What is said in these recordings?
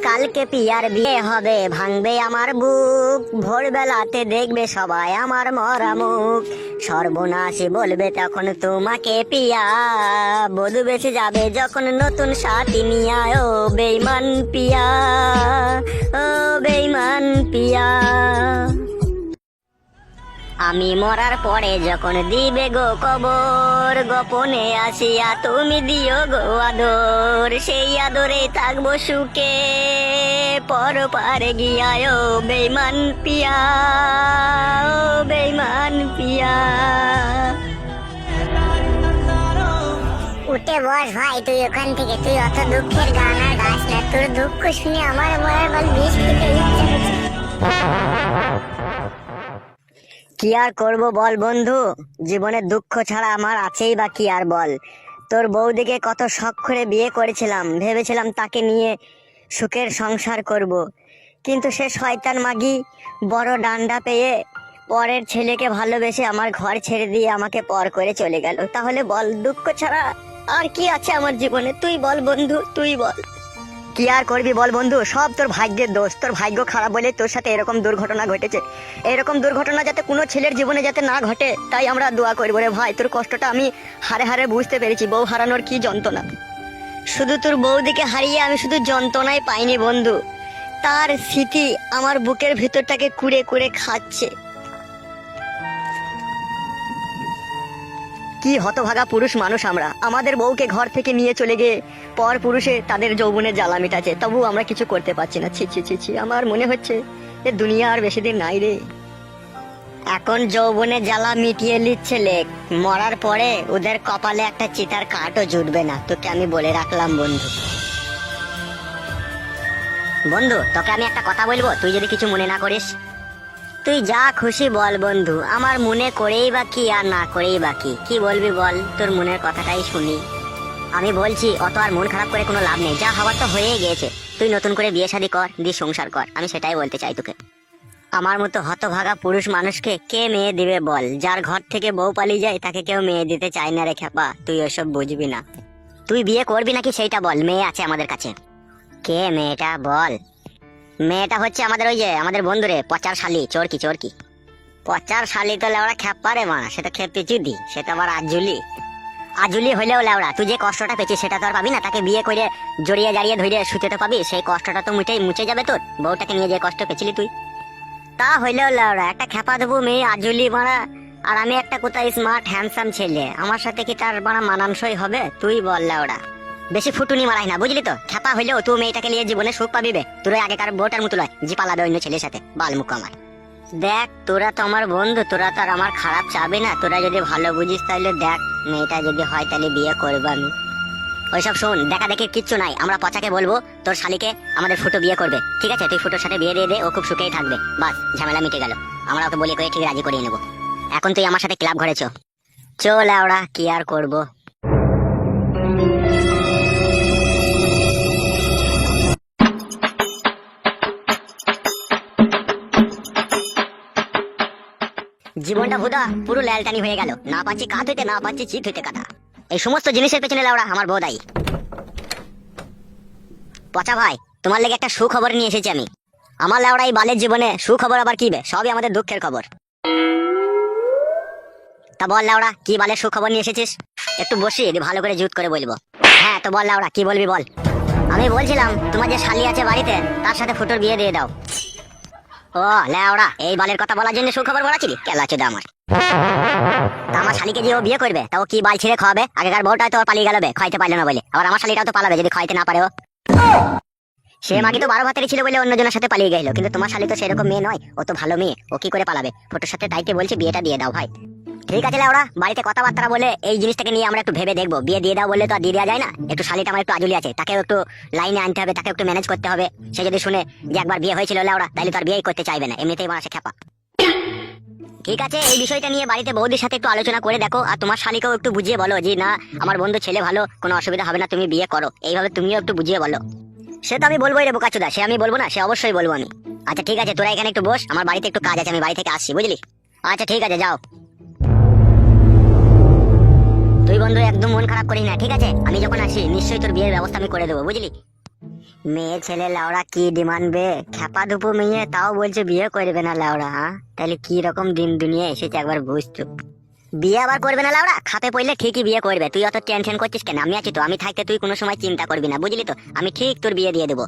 কালকে পিয়ার বিয়ে হবে, ভাঙবে আমার বুক, ভোরবেলাতে দেখবে সবাই আমার মরা মুখ। সর্বনাশী বলবে তখন তোমাকে পিয়া, বধূ বেঁচে যাবে যখন নতুন সাথী নিয়া। ও বেঈমান পিয়া, ও বেঈমান পিয়া। আমি মরার পরে যখন দিবে গো কবর, গোপনে আসিয়া তুমি দিও গো আদর। সেই আদরে থাকবো সুখে পর পারে গিয়া। ও বেঈমান পিয়া, ও বেঈমান পিয়া। উঠে বস ভাই, তুই ওখান থেকে। তুই অত দুঃখের গান আর গাছ না। তোর দুঃখ শুনে আমার মরার বল বিষ খেতে ইচ্ছে হচ্ছে। কি আর করবো বল বন্ধু, জীবনে দুঃখ ছাড়া আমার আছেই বা কি আর বল। তোর বৌদিকে কত শখ করে বিয়ে করেছিলাম, ভেবেছিলাম তাকে নিয়ে সুখের সংসার করব। কিন্তু সে শয়তান মাগি বড় ডান্ডা পেয়ে পরের ছেলেকে ভালোবেসে আমার ঘর ছেড়ে দিয়ে আমাকে পর করে চলে গেল। তাহলে বল, দুঃখ ছাড়া আর কি আছে আমার জীবনে? তুই বল বন্ধু, তুই বল। কি আর করবি বল বন্ধু, সব তোর ভাগ্যের দোষ। তোর ভাগ্য খারাপ বলে তোর সাথে এরকম দুর্ঘটনা ঘটেছে। এরকম দুর্ঘটনা যাতে কোনো ছেলের জীবনে যাতে না ঘটে, তাই আমরা দোয়া করবো রে ভাই। তোর কষ্টটা আমি হারে হারে বুঝতে পেরেছি। বউ হারানোর কি যন্ত্রণা। শুধু তোর বউদিকে হারিয়ে আমি শুধু যন্ত্রণাই পাইনি বন্ধু, তার স্মৃতি আমার বুকের ভিতরটাকে কুড়ে কুড়ে খাচ্ছে। কি হতভাগা পুরুষ মানুষ আমরা। আমাদের বউকে ঘর থেকে নিয়ে চলে গিয়ে পর পুরুষে তাদের যৌবনের জ্বালা মিটাচ্ছে, তবু আমরা কিছু করতে পারছি না। ছি ছি ছি ছি, আমার মনে হচ্ছে এ দুনিয়া আর বেশি দিন নাই রে। এখন যৌবনের জ্বালা মিটিয়ে নিচ্ছে লেক, মরার পরে ওদের কপালে একটা চিতার কাঠও জুটবে না। তোকে আমি বলে রাখলাম বন্ধু। বন্ধু, তোকে আমি একটা কথা বলবো, তুই যদি কিছু মনে না করিস। তুই যা খুশি বল বন্ধু, আমার মনে করেই বা কি আর না করেই বা কি। কি বলবি বল, তোর মনের কথাটাই শুনি। আমি বলছি, অত আর মন খারাপ করে কোনো লাভ নেই। যা হওয়ার তো হয়ে গিয়েছে। তুই নতুন করে বিয়ে শাদী কর, দিয়ে সংসার কর। আমি সেটাই বলতে চাই তোকে। আমার মতো হতভাগা পুরুষ মানুষকে কে মেয়ে দিবে বল? যার ঘর থেকে বউ পালিয়ে যায় তাকে কেউ মেয়ে দিতে চায় না রে খেপা। তুই ওসব বুঝবি না। তুই বিয়ে করবি নাকি সেইটা বল। মেয়ে আছে আমাদের কাছে। কে মেয়েটা বল? মেয়েটা হচ্ছে আমাদের ওই যে আমাদের বন্ধুরে পচার শালি, চোরকি চোরকি। পচার শালি তো লেওড়া খেপা রে মা, সেটা খেপতে চুদি। সেটা আবার আজুলি। আজুলি হইলেও লেওড়া, তুই যে কষ্টটা পেয়েছিস সেটা তো আর পাবি না। তাকে বিয়ে করে জড়িয়ে জারিয়ে ধরে শুতে তো পাবি। সেই কষ্টটা তো মুছে যাবে তোর। বউটাকে নিয়ে যে কষ্ট পেয়েছিলি তুই, তা হইলেও লেওড়া একটা খেপা দেবো মেয়ে আজুলি মারা। আর আমি একটা কোথায় স্মার্ট হ্যান্ডসাম ছেলে, আমার সাথে কি তার মারা মানানসই হবে? তুই বল লেওড়া। বেশি ফুটুনি মারাই না, বুঝলি তো? খেপা হইলেও তুই মেয়েটাকে নিয়ে জীবনে সুখ পাবি বে। তোর আগেকার বউটার মতো নয় যে পালাবে অন্য ছেলের সাথে। বালমুখ আমার। দেখ, তোরা তো আমার বন্ধু, তোরা তো আর আমার খারাপ চাবি না। তোরা যদি ভালো বুঝিস তাহলে দেখ, মেয়েটা যদি হয় তাহলে বিয়ে করবো আমি। ওইসব শোন, দেখা দেখি কিচ্ছু নাই। আমরা পচাকে বলবো তোর শালিকে আমাদের ফুটো বিয়ে করবে, ঠিক আছে? তুই ফুটোর সাথে বিয়ে দিয়ে দে, ও খুব সুখেই থাকবে। বাস, ঝামেলা মিটে গেল। আমরা ওকে বলে করে ঠিক রাজি করিয়ে নেবো। এখন তুই আমার সাথে ক্লাব ঘরে চল আওড়া, কি আর করবো। জীবনটা হুদা পুরো ল্যালটানি হয়ে গেল। না পাচ্ছি কাত হইতে, না পাচ্ছি চিত হইতে কাটা। এই সমস্ত জিনিসের পেছনে লাউড়া আমার বউ দায়ী। পচা ভাই, তোমার লেগে একটা সুখবর নিয়ে এসেছি আমি। আমার লাউড়া এই বালের জীবনে সুখবর আবার কি বে? সবই আমাদের দুঃখের খবর। তা বল লাউড়া, কি বালের সুখবর নিয়ে এসেছিস? একটু বসি, ভালো করে জুত করে বলবো। হ্যাঁ তো বল লাউড়া, কি বলবি বল। আমি বলছিলাম তোমার যে শালি আছে বাড়িতে, তার সাথে ফুটোর বিয়ে দিয়ে দাও। ও লেওড়া, এই বালের কথা বলার জন্য সুখবর বলাছিলি? কেলা চোদা আমার। তা আমার শালিকে যে ও বিয়ে করবে, তা ও কি বাল ছিঁড়ে খাওয়াবে? আগেকার বউটা তো পালিয়ে গেল বে, খাইতে পারলো না বলে। আবার আমার শালিটাও তো পালাবে যদি খাইতে না পারে ও। সে মাকে তো 12 ভাতেরই ছিল বলে অন্যজনের সাথে পালিয়ে গেল। কিন্তু তোমার শালি তো সেরকম মেয়ে নয়, ও তো ভালো মেয়ে। ও কি করে পালাবে? ফটোর সাথে তাইতে বলছি বিয়েটা দিয়ে দাও ভাই। ঠিক আছে লাউড়া, বাড়িতে কথাবার্তা বলে এই জিনিসটাকে নিয়ে আমরা একটু ভেবে দেখবো। বিয়ে দিয়ে দাও বললে তো আর দিয়ে দেওয়া যায় না। একটু শালিটা আমার একটু আজুলি আছে, তাকেও একটু লাইনে আনতে হবে, তাকে একটু ম্যানেজ করতে হবে। সে যদি শুনে যে একবার বিয়ে হয়েছিল লাউড়া, তাহলে তো আর বিয়েই করতে চাইবে না, এমনিতেই মারা সে খেপা। ঠিক আছে, এই বিষয়টা নিয়ে বাড়িতে বৌদির সাথে একটু আলোচনা করে দেখো। আর তোমার শালিকেও একটু বুঝিয়ে বলো যে না, আমার বন্ধু ছেলে ভালো, কোনো অসুবিধা হবে না, তুমি বিয়ে করো। এইভাবে তুমিও একটু বুঝিয়ে বলো। সে তো আমি বলবোই রে বোকাচোদা, সে আমি বলবো না? সে অবশ্যই বলবো আমি। আচ্ছা ঠিক আছে, তোরা এখানে একটু বস, আমার বাড়িতে একটু কাজ আছে, আমি বাড়ি থেকে আসছি, বুঝলি? আচ্ছা ঠিক আছে, যাও। তুই বন্ধু একদম মন খারাপ করিস না, ঠিক আছে? আমি যখন আসি নিশ্চয়ই তোর বিয়ের ব্যবস্থা আমি করে দেবো, বুঝলি? মেয়ে ছেলে লাউড়া কি ডিমান্ড বে? খেপা দুপু মেয়ে, তাও বলছে বিয়ে করবে না লাউড়া। হ্যাঁ, তাহলে কি রকম দিন দুনিয়া এসেছে একবার বুঝছো। বিয়ে আবার করবে না লাউড়া? খাপে পড়লে ঠিকই বিয়ে করবে। তুই অত টেনশন করছিস কেন? আমি আছি তো, আমি থাকতে তুই কোনো সময় চিন্তা করবি না, বুঝলি তো? আমি ঠিক তোর বিয়ে দিয়ে দেবো।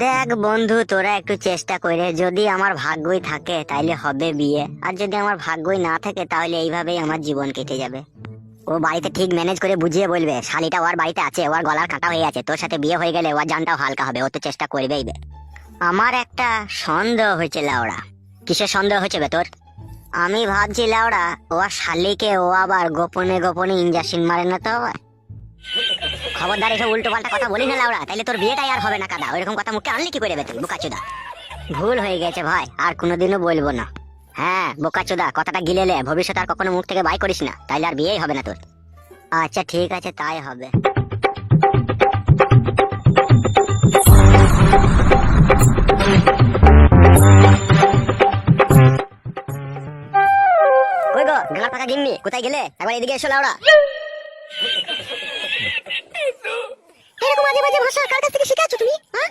দেখ বন্ধু, তোরা একটু চেষ্টা করে, যদি আমার ভাগ্যই থাকে তাইলে হবে বিয়ে, আর যদি আমার ভাগ্যই না থাকে তাহলে এইভাবেই আমার জীবন কেটে যাবে। ও বাড়িতে ঠিক ম্যানেজ করে বুঝিয়ে বলবে, শালিটা ওর বাড়িতে আছে, ওর গলার কাটা হয়ে আছে, তোর সাথে বিয়ে হয়ে গেলে ওর জানটাও হালকা হবে, ও তো চেষ্টা করবেই বে। আমার একটা সন্দেহ হয়েছে লাউড়া। কিসের সন্দেহ হচ্ছে বে তোর? আমি ভাবছি লাউড়া, ও শালিকে ও আবার গোপনে গোপনে ইঞ্জেকশন মারে না তো আবার? খবরদার এসব উল্টো পাল্টা কথা বলিস না লাউড়া, তাইলে তোর বিয়েটাই আর হবে না কাদা। ওইরকম কথা মুখে আনলি কি করে বে তুই বোকাচোদা? ভুল হয়ে গেছে ভাই, আর কোনোদিনও বলবো না। হ্যাঁ বোকাচোদা, কথাটা গিলেলে ভবিষ্যতে আর কখনো মুখ থেকে বাই করিস না, তাইলে আর বিয়েই হবে না তোর। আচ্ছা ঠিক আছে, তাই হবে। কই গো গাঁড় পাকা গিন্নি, কোথায় গেলে? একবার এদিকে এসো লাউড়া। এরকম আজে বাজে ভাষা কার কাছ থেকে শিখেছো তুমি? হ্যাঁ,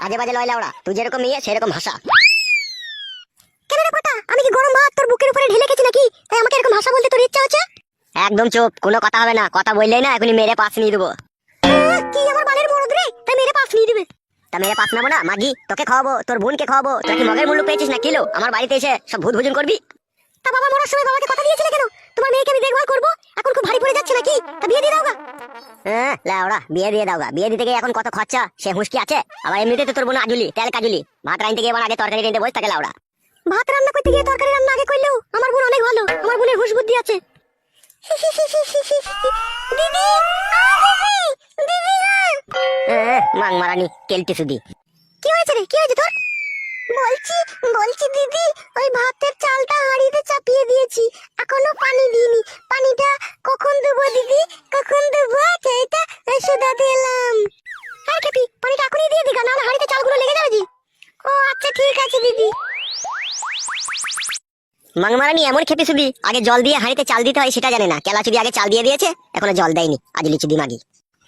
আজে বাজে লয় লাউড়া, তুই যেরকম মেয়ে সেরকম ভাষা। কেন রে কথা, আমি কি গরম ভাত তোর বুকের উপরে ঢেলে গেছি নাকি, তাই আমাকে এরকম ভাষা বলতে তোর ইচ্ছা হচ্ছে? একদম চুপ, কোনো কথা হবে না। কথা বললেই না এখনই মেরে পাশ নিয়ে দেবো। কি আমার বালের মরদ রে, তাই মেরে পাশ নিয়ে দিবে? তা মেরে পাশ নেবো না মাগি, তোকে খাওয়াবো, তোর বোনকে খাওয়াবো। তুই কি মগের মুল্লুক পেয়েছিস না কিলো আমার বাড়িতে এসে সব ভূত ভোজন করবি? তা বাবা মরার সময় বাবাকে কথা দিয়েছিলে কেন? তোমার মেয়েকে আমি দেখভাল করবো, এখন খুব ভারী পড়ে যাচ্ছে নাকি? তা বিয়ে দিয়ে দাওগা। হ্যাঁ লাউড়া, বিয়ে দিয়ে দাওগা। বিয়ে দিতে গিয়ে এখন কত খরচা সে হুঁশকি আছে? আবার এমনিতে তো তোর বোন আজুলি, তেল কাজুলি। ভাত রাঁধতে গিয়ে এবার আগে তরকারি রেঁধে বসে থাকে লাউড়া। ভাত রান্না করতে গিয়ে তরকারি রান্না আগে করলেও আমার বোন অনেক ভালো, আমার বোনের হুঁশ বুদ্ধি আছে। দিদি মাং মারানি কেলটি সুদি। কি হয়েছে রে, কি হয়েছে তোর? বলছি দিদি, ওই ভাতের চালটা হাঁড়িতে চাপিয়ে দিয়েছি, এখনো পানি দিইনি। পানিটা কখন দেবো দিদি, কখন দেবো? এটা শুধাতে এলাম। হ্যাঁ খেপি, পানিটা এখনই দিয়ে দিগা, নাহলে হাঁড়িতে চালগুলো লেগে যাবে জি। ও আচ্ছা ঠিক আছে দিদি। মাংমারানি এমন খেপি সুদি, আগে জল দিয়ে হাঁড়িতে চাল দিতে হয় সেটা জানে না। কেলা চুদি আগে চাল দিয়ে দিয়েছে, এখনো জল দেয়নি। আজলি চুদি মাগি।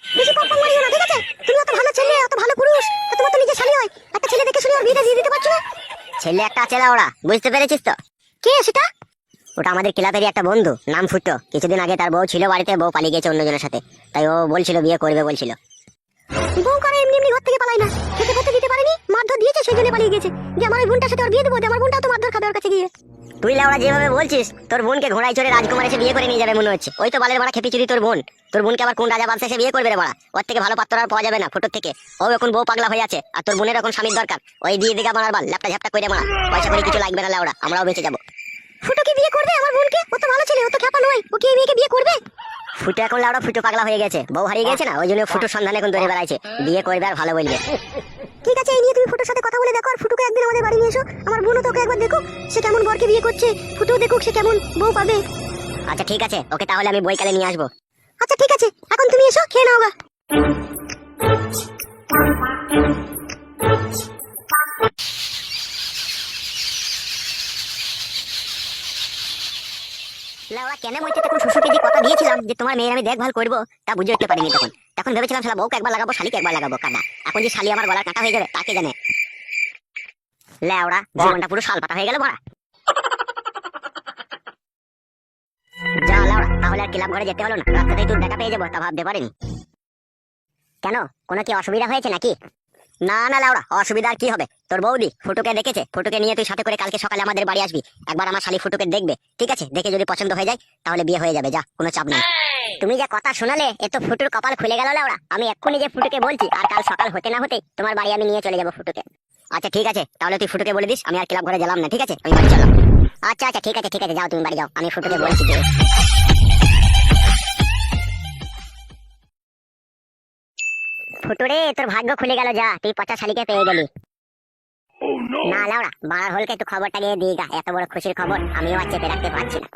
বেশি পম্পম মারিও না, ঠিক আছে? তুমি অত ভালো ছেলে, অত ভালো পুরুষ, তা তোমার তো নিজে শালি হয়। একটা ছেলে দেখে শুনে ওর বিয়েটা দিয়ে দিতে পারছো না? ছেলে একটা আছে ওরা, বুঝতে পেরেছিস তো? কে সেটা? ওটা আমাদের ক্লাবেরই একটা বন্ধু, নাম ফুটো। কিছুদিন আগে তার বউ ছিল বাড়িতে, বউ পালিয়ে গেছে অন্যজনের সাথে, তাই ও বলছিল বিয়ে করবে বলছিল। বউ করে এমনি এমনি ঘর থেকে পালাই না, খেতে খেতে দিতে পারেনি, মারধর দিয়েছে, সেই জন্য পালিয়ে গেছে। যে আমার ওই বোনটার সাথে ওর বিয়ে দেবো, আমার বোনটাও তো মারধর খাবে ওর কাছে গিয়ে। তুই লাউড়া যেভাবে বলছিস, তোর বোনকে ঘোড়ায় চড়ে রাজকুমার এসে বিয়ে করে নিয়ে যাবে মনে হচ্ছে। ওই তো বালের বাড়া খেপি চুরি তোর বোন। তোর বোনকে আবার কোন রাজা বাদশা এসে বিয়ে করবে রে বাড়া? ওর থেকে ভালো পাত্র আর পাওয়া যাবে না ফুটোর থেকে। ও এখন বউ পাগলা হয়ে আছে, আর তোর বোনের এখন স্বামীর দরকার। ওই দিয়ে দিগা মারার বাল ল্যাপটা ঝাপটা করে মারা, পয়সা করে কিছু লাগবে না লাউড়া, আমরাও বেঁচে যাবো। ফুটো কি বিয়ে করবে আমার বোনকে? ও তো ভালো ছেলে, ও তো খেপা নয়, ও কি এই মেয়েকে বিয়ে করবে? ফুটো এখন লাউড়া ফুটো পাগলা হয়ে গেছে, বউ হারিয়ে গেছে না, ওই জন্য ফুটোর সন্ধানে এখন দৌড়ে বেড়াইছে। বিয়ে করবে আর ভালো বলবে। ঠিক আছে, এই নিয়ে তুমি ফুটোর সাথে কথা বলে দেখো, আর ফুটোকে একদিন আমাদের বাড়ি নিয়ে এসো। আমার বোনও তোকে একবার দেখো, সে কেমন বরকে বিয়ে করছে, ফুটো দেখুক সে কেমন বউ পাবে। আচ্ছা ঠিক আছে, ওকে তাহলে আমি বইকালে নিয়ে আসবো। আচ্ছা ঠিক আছে, এখন তুমি এসো, খেয়ে নাও গা। লাউড়া কেন মইতে তখন শ্বশুরকে যে কথা দিয়েছিলাম যে তোমার মেয়ের আমি দেখভাল করবো, তা বুঝে উঠতে পারিনি তখন। তখন ভেবেছিলাম শালা বউকে একবার লাগাবো, শালিকে একবার লাগাবো, কাদা। এখন যে শালি আমার গলার কাটা হয়ে যাবে তাকে জানে। লাউড়া জীবনটা পুরো শালপাতা হয়ে গেল ভরা। যা লাউড়া, তাহলে আর ক্লাব ঘরে যেতে হলো না, রাস্তাতেই তোর দেখা পেয়ে যাবো, তা ভাবতে পারিনি। কেন, কোনো কি অসুবিধা হয়েছে নাকি? না না লাউড়া, অসুবিধা আর কি হবে? তোর বৌদি ফুটুকে দেখেছে, ফুটুকে নিয়ে তুই সাথে করে কালকে সকালে আমাদের বাড়ি আসবি। একবার আমার শালি ফুটুকে দেখবে, ঠিক আছে? দেখে যদি পছন্দ হয়ে যায় তাহলে বিয়ে হয়ে যাবে, যা, কোনো চাপ নেই। তুমি যা কথা শোনালে, এ তো ফুটুর কপাল খুলে গেল লাউড়া। আমি এক্ষুনি যে ফুটুকে বলছি, আর কাল সকাল হতে না হতেই তোমার বাড়ি আমি নিয়ে চলে যাবো ফুটুকে। আচ্ছা ঠিক আছে, তাহলে তুই ফুটুকে বলে দিস আমি আর ক্লাব ঘরে গেলাম না, ঠিক আছে? আমি বাড়ি চললাম। আচ্ছা আচ্ছা ঠিক আছে, ঠিক আছে, যাও তুমি বাড়ি যাও, আমি ফুটুকে বলছি যে। ফুটুরে, তোর ভাগ্য খুলে গেল, যা, তুই পচা শালিকে পেয়ে গেলি। না লাউড়া, বাড়ার হলকে একটু খবরটা গিয়ে দিই গা, এত বড় খুশির খবর আমিও আর চেপে রাখতে পারছি না।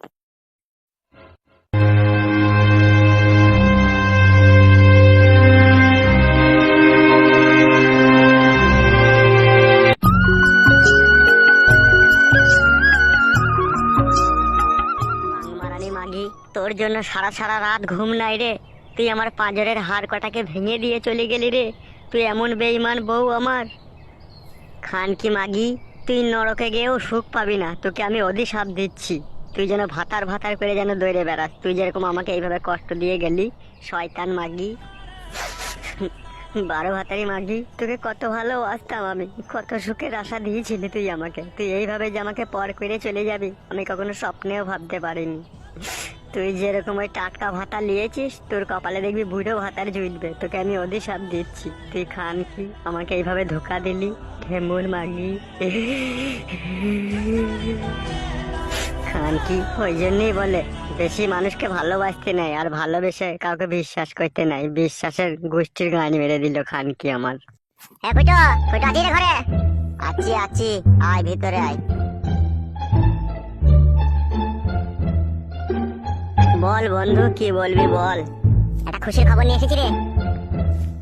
মারানি মাগি, তোর জন্য সারা সারা রাত ঘুম নাই রে। তুই আমার পাঁজরের হাড় কটাকে ভেঙে দিয়ে চলে গেলি রে। তুই এমন বেঈমান বউ আমার। খান কি মাগি, তুই নরকে গিয়েও সুখ পাবি না, তোকে আমি অধিশাপ দিচ্ছি। তুই যেন ভাতার ভাতার করে যেন দৌড়ে বেড়াস, তুই যেরকম আমাকে এইভাবে কষ্ট দিয়ে গেলি। শয়তান মাগি, 12 ভাতারি মাগি, তোকে কত ভালোবাসতাম আমি, কত সুখের আশা দিয়েছিলি তুই আমাকে। তুই এইভাবে যে আমাকে পর করে চলে যাবি আমি কখনো স্বপ্নেও ভাবতে পারিনি। তুই যেরকম ওই টাটকা ভাতা নিয়েছিস, তোর কপালে দেখবি বুড়ো ভাতার জুটবে। তোকে আমি অধিশাপ দিচ্ছি। তুই খান কি আমাকে এইভাবে ধোকা দিলি, ঢেমুর মাগি। খান কি ওই জন্যই বলে বেশি মানুষকে ভালোবাসতে নাই, আর ভালোবেসে কাউকে বিশ্বাস করতে নাই। বিশ্বাসের গোষ্ঠীর গান মেরে দিল খান কি আমার। হ্যাঁ ফুটো, ফুটো আছি রে ঘরে? আছি আছি, আয় ভিতরে আয়। বল বন্ধু, কি বলবি বল। একটা খুশির খবর নিয়ে এসেছি রে।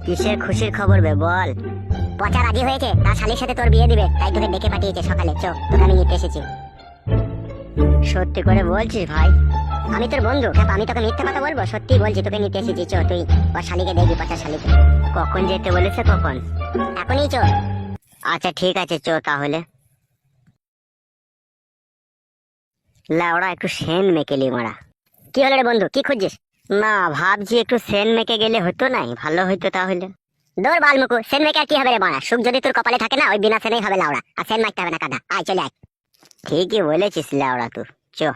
কিসের খুশির খবর বে, বল। পচা রাজি হয়েছে, তার শালির সাথে তোর বিয়ে দিবে, তাই তোকে ডেকে পাঠিয়েছে সকালে। চো, তোকে আমি নিতে এসেছি। সত্যি করে বলছিস ভাই? আমি তোর বন্ধু, আমি তোকে মিথ্যে কথা বলবো? সত্যি বলছি, তোকে নিতে এসেছি। চো, তুই ওর শালিকে দেখবি, পচা শালিকে। কখন যেতে বলেছে, কখন? এখনই চো। আচ্ছা ঠিক আছে, চো তাহলে। লাউড়া একটু সেন মেকেলি মারা। কি হলো রে বন্ধু, কি খুঁজছিস? না, ভাবছি একটু সেন মেকে গেলে হতো, নাই ভালো হইতো তাহলে। দৌড় বালমুকু, সেন মেকে আর কি হবে রে বাড়া? সুখ যদি তোর কপালে থাকে না, ওই বিনা সেনেই হবে লাউড়া। আর সেন মারতে হবে না কাদা। আয় চলে আয়। ঠিকই বলেছিস লাউড়া তুই, চো।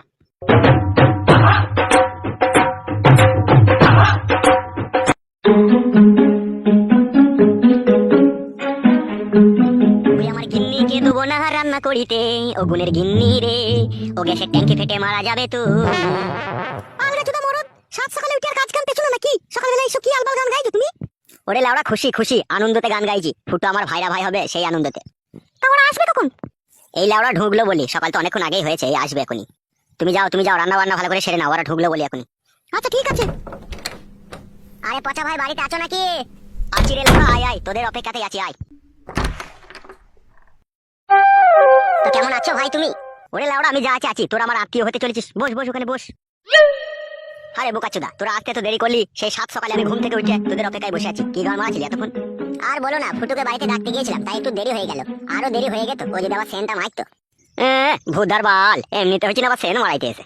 তুই আমার গিন্নিকে দেবো না রান্না করিতে, ও গুণের গিন্নি রে, ও গ্যাসের ট্যাঙ্কি ফেটে মারা যাবে তো। আলরে চুদা মরদ, সাত সকালে উঠে আর কাজ কাম পেছো না নাকি? সকালবেলা এইসব কি আলবাল গান গাইছো তুমি? ওরে লাউড়া, খুশি খুশি আনন্দতে গান গাইছি। ফুটো আমার ভাইরা ভাই হবে, সেই আনন্দতে। তা ওরা আসবে কখন? এই লাউড়া ঢুকলো বলি, সকাল তো অনেকক্ষণ আগেই হয়েছে, এই আসবে এখনই। তুমি যাও, তুমি যাও, রান্না বান্না ভালো করে সেরে নাও, ওরা ঢুকলো বলি এখনই। আচ্ছা ঠিক আছে। আরে পচা ভাই, বাড়িতে আছো নাকি? আছি রে লাউড়া, আয় আয়, তোদের অপেক্ষাতেই আছি, আয়। তো কেমন আছো ভাই তুমি? ওরে লাউড়া, আমি যা আছি আছি, তোরা আমার আত্মীয় হতে চলেছিস। বস বস, ওখানে বস। আরে বোকাচোদা, তোরা আসতে তো দেরি করলি। সেই 7 সকালে আমি ঘুম থেকে উঠে তোদের অপেক্ষায় বসে আছি। কি গান মারাছিলি এতক্ষণ? আর বলো না, ফুটুকে বাড়িতে ডাকতে গিয়েছিলাম, তাই একটু দেরি হয়ে গেল। আরো দেরি হয়ে গেত, ও যদি আবার সেনটা মারতো। ভুদার বাল, এমনিতে হচ্ছে না আবার সেন মারাইতে এসে।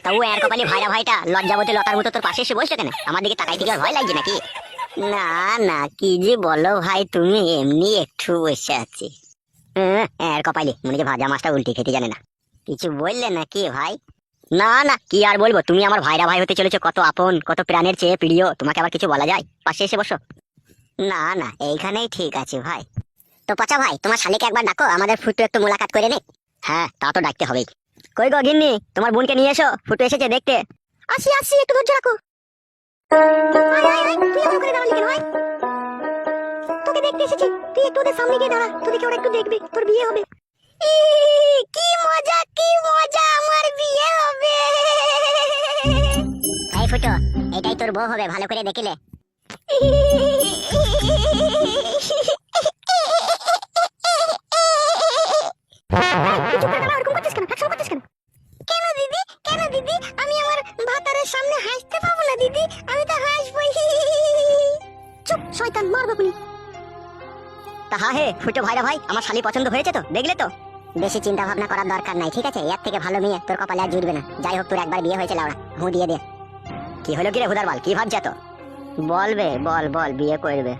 তাও এর কপালি ভাইরা ভাইটা লজ্জাবতী লতার মতো তোর পাশে এসে বসলো কেন? আমার দিকে তাকাইতে কি আর ভয় লাগছে নাকি? না না, কি যে বলো ভাই তুমি, এমনি একটু বসে আছি। এর কপালি মনে হচ্ছে ভাজা মাছটা উল্টে খেতে জানে না। কিছু বললে নাকি ভাই? না না, কি আর বলবো, তুমি আমার ভাইরা ভাই হতে চলেছো, কত আপন, কত প্রাণের চেয়ে প্রিয়। তোমাকে আবার কিছু বলা যায়? পাশে এসে বসো। না না, এইখানেই ঠিক আছে ভাই। তো পচা ভাই, তোমার শালিকে একবার ডাকো, আমাদের ফুটু একটু মোলাকাত করে নে। হ্যাঁ, তা তো ডাকতে হবেই। কই গো গিন্নি, তোমার বোনকে নিয়ে এসো, ফুটু এসেছে দেখতে। আসি আসি, একটু ধৈর্য রাখো। আয় আয় আয়, তুই আমার করে দাঁড়ালি কেন ভাই? তোকে দেখতে এসেছি, তুই একটু ওদের সামনে গিয়ে দাঁড়া, তোদেরকে ওরা একটু দেখবে, তোর বিয়ে হবে। কি মজা, কি মজা, আমার বিয়ে হবে। এই ফুটো, এটাই তোর বউ হবে, ভালো করে দেখিলে। কেন দিদি, কেন দিদি? আমি আমার ভাতারের সামনে হাসতে পাবো না দিদি? আমি তো হাসবই। চুপ শয়তান, মারবো কোনি। তা হা হে ফুটো ভাইরা ভাই, আমার শালি পছন্দ হয়েছে তো, দেখলে তো? বেশি চিন্তা ভাবনা করার দরকার নাই, ঠিক আছে? এর থেকে ভালো মেয়ে তোর কপালে আর জুটবে না। যাই হোক, তোর একবার বিয়ে হয়েছে লাউড়া, হু দিয়ে দে। কি হলো কি রে হুদার বাল, কি ভাবছ তো? বলবে, বল বল, বিয়ে করবে।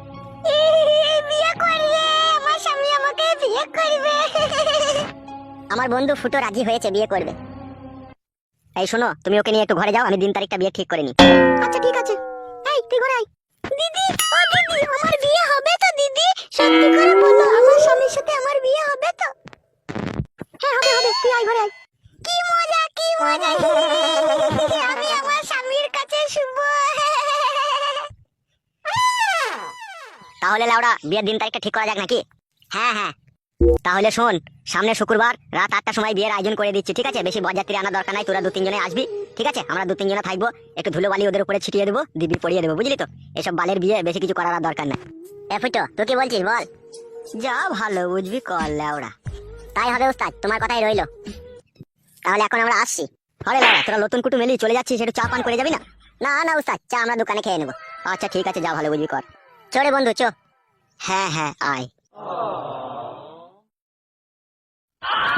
বিয়ে করবে, আমার স্বামী আমাকে বিয়ে করবে। আমার বন্ধু ফুটো রাজি হয়েছে, বিয়ে করবে। এই শোনো, তুমি ওকে নিয়ে একটু ঘরে যাও, আমি দিন তারিখটা বিয়ে ঠিক করে নি। আচ্ছা ঠিক আছে। এই তুই ঘরে আয়। দিদি, ও দিদি, আমার বিয়ে হবে তো দিদি? সত্যি করে বলো, আমার স্বামীর সাথে আমার বিয়ে হবে তো? হ্যাঁ হবে হবে, তুই আয় ঘরে আয়। কি মজা, কি মজা। আমি আমার স্বামীর কাছে শুভ। তাহলে লাউড়া, বিয়ের দিন তারিখটা ঠিক করা যাক নাকি? হ্যাঁ হ্যাঁ। তাহলে শোন, সামনে শুক্রবার রাত 8টার সময় বিয়ের আয়োজন করে দিচ্ছি, ঠিক আছে? বেশি বরযাত্রী আনার দরকার নাই, তোরা 2-3 জনে আসবি, ঠিক আছে? আমরা 2-3 জনে থাকবো, একটু ধুলো বালি ওদের উপরে ছিটিয়ে দেবো, দিবি পরিয়ে দেবো, বুঝলি তো? এসব বালের বিয়ে বেশি কিছু করার আর দরকার নাই। এ ফুটো, তুই কি বলছিস বল? যা ভালো বুঝবি কর লাউড়া। তাই হবে উস্তাদ, তোমার কথাই রইলো। তাহলে এখন আমরা আসছি। আরে লাউড়া, তোরা নতুন কুটুম এলি, চলে যাচ্ছিস, একটু চা পান করে যাবি না? না না উস্তাদ, চা আমরা দোকানে খেয়ে নেবো। আচ্ছা ঠিক আছে, যা ভালো বুঝবি কর। চরে বন্ধু চ। হ্যাঁ হ্যাঁ আয়।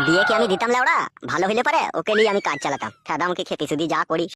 বিয়ে কি আমি দিতাম লেওড়া? ভালো হইলে পারে ওকে নিয়ে আমি কাজ চালাতাম। ফেদা আমাকে খেপি শুধু যা করিস।